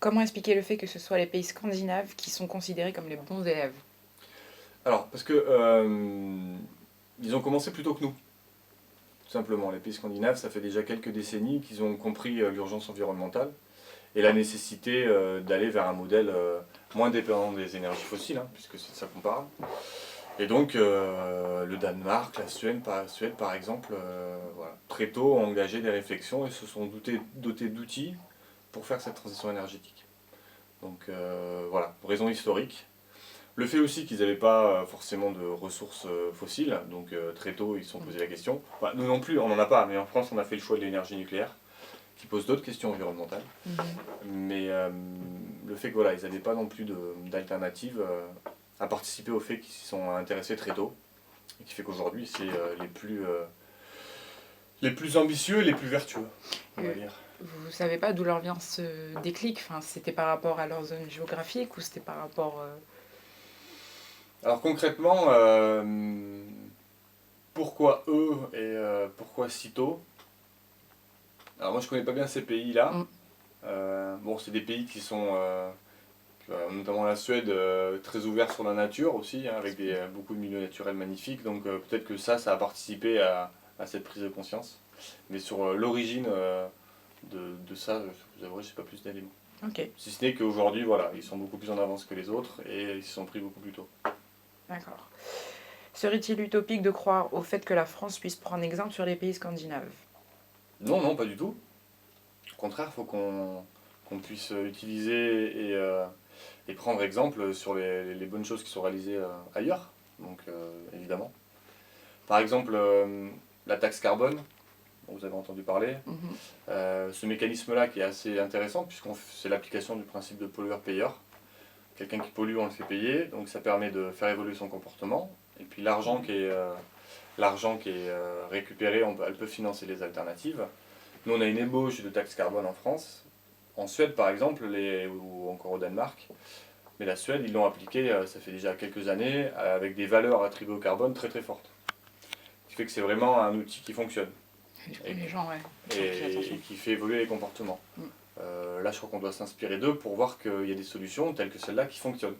Comment expliquer le fait que ce soit les pays scandinaves qui sont considérés comme les bons élèves? Alors, parce que ils ont commencé plus tôt que nous, tout simplement. Les pays scandinaves, ça fait déjà quelques décennies qu'ils ont compris l'urgence environnementale et la nécessité d'aller vers un modèle moins dépendant des énergies fossiles, hein, puisque c'est de ça qu'on parle. Et donc, le Danemark, Suède par exemple, voilà, très tôt ont engagé des réflexions et se sont dotés d'outils pour faire cette transition énergétique. Donc voilà, raison historique. Le fait aussi qu'ils n'avaient pas forcément de ressources fossiles, donc très tôt ils se sont posé la question. Enfin, nous non plus, on n'en a pas, mais en France on a fait le choix de l'énergie nucléaire, qui pose d'autres questions environnementales. Mais le fait que voilà, ils n'avaient pas non plus d'alternative a participé au fait qu'ils s'y sont intéressés très tôt, et qui fait qu'aujourd'hui c'est les plus ambitieux et les plus vertueux, on va Euh, dire. Vous savez pas d'où leur vient ce déclic? Enfin, c'était par rapport à leur zone géographique ou c'était par rapport... Alors concrètement, pourquoi eux et pourquoi si tôt? Alors moi je connais pas bien ces pays-là. Mm. Bon, c'est des pays qui sont, notamment la Suède, très ouverts sur la nature aussi, hein, avec beaucoup de milieux naturels magnifiques. Donc peut-être que ça a participé à cette prise de conscience. Mais sur l'origine de ça, je vous avouerai, j'ai pas plus d'éléments. Ok, Si ce n'est qu'aujourd'hui, voilà, ils sont beaucoup plus en avance que les autres et ils se sont pris beaucoup plus tôt. d'accord. Serait-il utopique de croire au fait que la France puisse prendre exemple sur les pays scandinaves? Non, non, pas du tout. Au contraire, il faut qu'on puisse utiliser et prendre exemple sur les bonnes choses qui sont réalisées ailleurs. Donc évidemment. Par exemple, la taxe carbone, dont vous avez entendu parler, Mhm. ce mécanisme-là qui est assez intéressant puisque c'est l'application du principe de pollueur-payeur. Quelqu'un qui pollue, on le fait payer, donc ça permet de faire évoluer son comportement. Et puis l'argent qui est récupéré, elle peut financer les alternatives. Nous, on a une ébauche de taxe carbone en France. En Suède, par exemple, ou encore au Danemark, mais la Suède, ils l'ont appliqué, ça fait déjà quelques années, avec des valeurs attribuées au carbone très très fortes. Ce qui fait que c'est vraiment un outil qui fonctionne Et du coup, et, les gens, ouais, ils font plus et attention. qui fait évoluer les comportements. Mm. Là, je crois qu'on doit s'inspirer d'eux pour voir qu'il y a des solutions telles que celle-là qui fonctionnent.